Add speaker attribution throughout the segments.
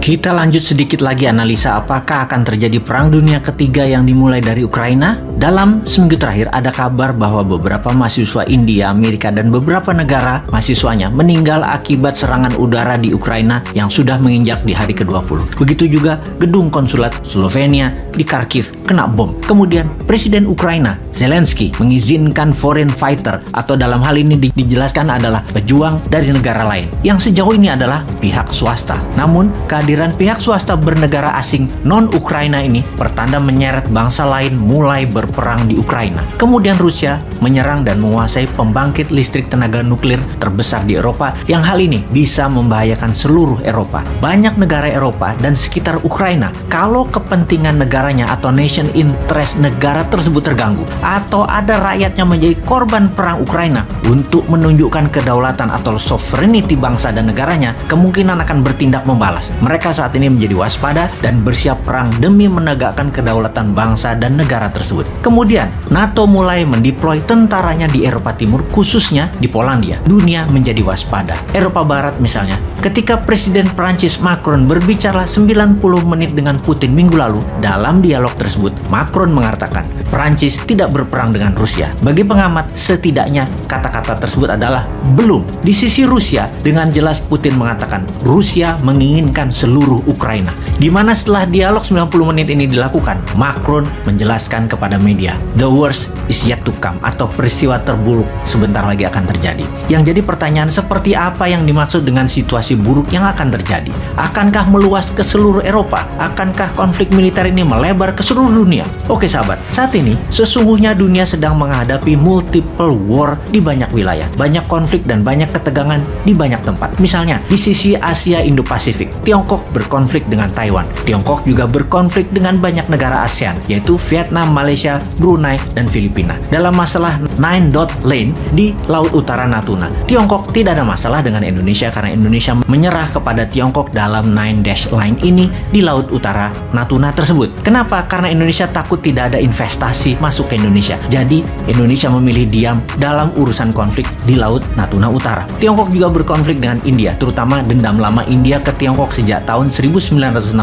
Speaker 1: Kita lanjut sedikit lagi analisa apakah akan terjadi perang dunia ketiga yang dimulai dari Ukraina. Dalam seminggu terakhir ada kabar bahwa beberapa mahasiswa India, Amerika, dan beberapa negara mahasiswanya meninggal akibat serangan udara di Ukraina yang sudah menginjak di hari ke-20. Begitu juga gedung konsulat Slovenia di Kharkiv kena bom. Kemudian Presiden Ukraina Zelensky mengizinkan foreign fighter, atau dalam hal ini dijelaskan adalah pejuang dari negara lain, yang sejauh ini adalah pihak swasta. Namun kehadiran pihak swasta bernegara asing non-Ukraina ini pertanda menyeret bangsa lain mulai berperang di Ukraina. Kemudian Rusia menyerang dan menguasai pembangkit listrik tenaga nuklir terbesar di Eropa, yang hal ini bisa membahayakan seluruh Eropa. Banyak negara Eropa dan sekitar Ukraina, kalau kepentingan negaranya atau nation interest negara tersebut terganggu, atau ada rakyatnya menjadi korban perang Ukraina, untuk menunjukkan kedaulatan atau sovereignty bangsa dan negaranya, kemungkinan akan bertindak membalas. Mereka saat ini menjadi waspada dan bersiap perang demi menegakkan kedaulatan bangsa dan negara tersebut. Kemudian, NATO mulai mendeploy tentaranya di Eropa Timur, khususnya di Polandia. Dunia menjadi waspada. Eropa Barat misalnya, ketika Presiden Prancis Macron berbicara 90 menit dengan Putin minggu lalu, dalam dialog tersebut, Macron mengatakan, Prancis tidak berperang dengan Rusia. Bagi pengamat, setidaknya kata-kata tersebut adalah belum. Di sisi Rusia, dengan jelas Putin mengatakan Rusia menginginkan seluruh Ukraina. Di mana setelah dialog 90 menit ini dilakukan, Macron menjelaskan kepada media, the worst is yet to come, atau peristiwa terburuk sebentar lagi akan terjadi. Yang jadi pertanyaan, seperti apa yang dimaksud dengan situasi buruk yang akan terjadi? Akankah meluas ke seluruh Eropa? Akankah konflik militer ini melebar ke seluruh dunia? Oke sahabat, saat ini sesungguhnya dunia sedang menghadapi multiple war di banyak wilayah, banyak konflik dan banyak ketegangan di banyak tempat. Misalnya di sisi Asia Indo-Pasifik, Tiongkok berkonflik dengan Taiwan. Tiongkok juga berkonflik dengan banyak negara ASEAN, yaitu Vietnam, Malaysia, Brunei, dan Filipina. Dalam masalah Nine Dot Line di Laut Utara Natuna, Tiongkok tidak ada masalah dengan Indonesia karena Indonesia menyerah kepada Tiongkok dalam Nine Dash Line ini di Laut Utara Natuna tersebut. Kenapa? Karena Indonesia takut tidak ada investasi masuk ke Indonesia. Jadi Indonesia memilih diam dalam urusan konflik di Laut Natuna Utara. Tiongkok juga berkonflik dengan India, terutama dendam lama India ke Tiongkok sejak tahun 1962.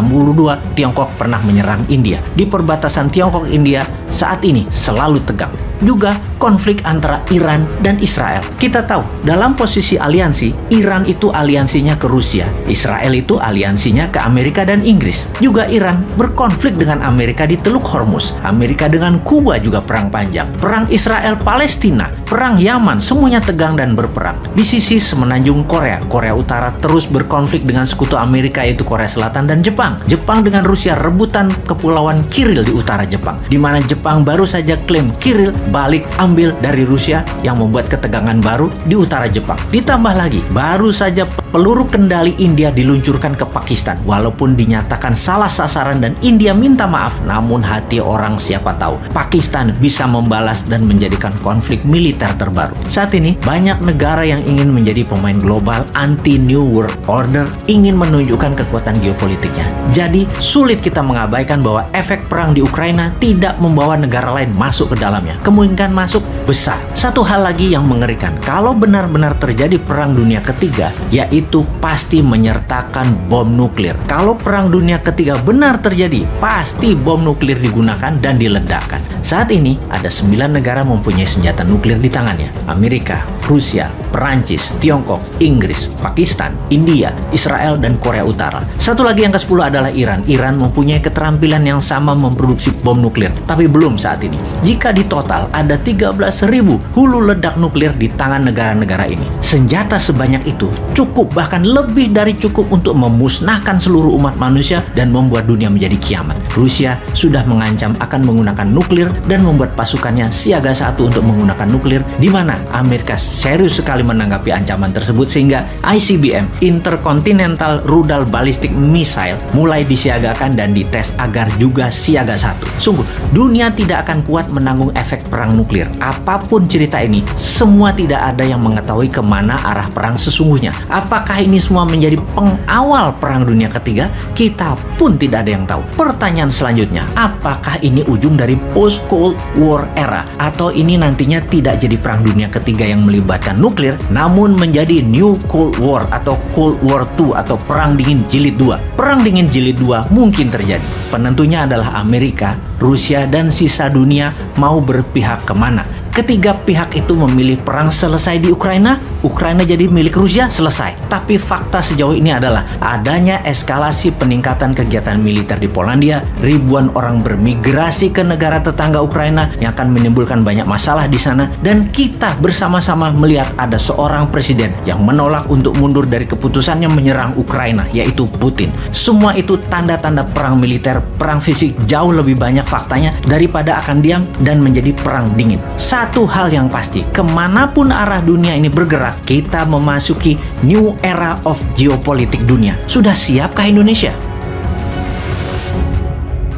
Speaker 1: Tiongkok pernah menyerang India. Di perbatasan Tiongkok-India saat ini selalu tegang. Juga konflik antara Iran dan Israel. Kita tahu, dalam posisi aliansi, Iran itu aliansinya ke Rusia, Israel itu aliansinya ke Amerika dan Inggris. Juga Iran berkonflik dengan Amerika di Teluk Hormuz. Amerika dengan Kuba juga perang panjang. Perang Israel-Palestina, perang Yaman, semuanya tegang dan berperang. Di sisi semenanjung Korea, Korea Utara terus berkonflik dengan sekutu Amerika yaitu Korea Selatan dan Jepang. Jepang dengan Rusia rebutan kepulauan Kiril di utara Jepang, di mana Jepang baru saja klaim Kiril balik ambil dari Rusia, yang membuat ketegangan baru di utara Jepang. Ditambah lagi, baru saja peluru kendali India diluncurkan ke Pakistan. Walaupun dinyatakan salah sasaran dan India minta maaf, namun hati orang siapa tahu Pakistan bisa membalas dan menjadikan konflik militer terbaru. Saat ini, banyak negara yang ingin menjadi pemain global anti New World Order, ingin menunjukkan kekuatan geopolitiknya. Jadi, sulit kita mengabaikan bahwa efek perang di Ukraina tidak membawa negara lain masuk ke dalamnya. Kemungkinan masuk besar. Satu hal lagi yang mengerikan, kalau benar-benar terjadi perang dunia ketiga, yaitu pasti menyertakan bom nuklir. Kalau perang dunia ketiga benar terjadi, pasti bom nuklir digunakan dan diledakkan. Saat ini ada 9 negara mempunyai senjata nuklir di tangannya. Amerika, Rusia, Perancis, Tiongkok, Inggris, Pakistan, India, Israel, dan Korea Utara. Satu lagi yang ke-10 adalah Iran. Iran mempunyai keterampilan yang sama memproduksi bom nuklir, tapi belum saat ini. Jika di total ada 13.000 hulu ledak nuklir di tangan negara-negara ini. Senjata sebanyak itu cukup, bahkan lebih dari cukup untuk memusnahkan seluruh umat manusia dan membuat dunia menjadi kiamat. Rusia sudah mengancam akan menggunakan nuklir dan membuat pasukannya siaga 1 untuk menggunakan nuklir, di mana Amerika serius sekali menanggapi ancaman tersebut sehingga ICBM, Intercontinental Rudal Ballistic Missile, mulai disiagakan dan dites agar juga siaga 1. Sungguh, dunia tidak akan kuat menanggung efek perang nuklir. Apapun cerita ini, semua tidak ada yang mengetahui kemana arah perang sesungguhnya. Apakah ini semua menjadi pengawal perang dunia ketiga? Kita pun tidak ada yang tahu. Pertanyaan selanjutnya, apakah ini ujung dari post-Cold War era? Atau ini nantinya tidak jadi perang dunia ketiga yang melibatkan melibatkan nuklir, namun menjadi New Cold War atau Cold War II atau Perang Dingin Jilid 2. Perang Dingin Jilid 2 mungkin terjadi. Penentunya adalah Amerika, Rusia, dan sisa dunia mau berpihak kemana. Ketiga pihak itu memilih perang selesai di Ukraina, Ukraina jadi milik Rusia, selesai. Tapi fakta sejauh ini adalah adanya eskalasi peningkatan kegiatan militer di Polandia, ribuan orang bermigrasi ke negara tetangga Ukraina yang akan menimbulkan banyak masalah di sana, dan kita bersama-sama melihat ada seorang presiden yang menolak untuk mundur dari keputusannya menyerang Ukraina, yaitu Putin. Semua itu tanda-tanda perang militer, perang fisik jauh lebih banyak faktanya daripada akan diam dan menjadi perang dingin. Satu hal yang pasti, kemanapun arah dunia ini bergerak, kita memasuki new era of geopolitik dunia. Sudah siapkah Indonesia?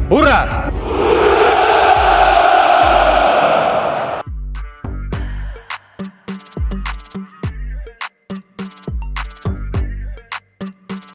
Speaker 2: Hurra!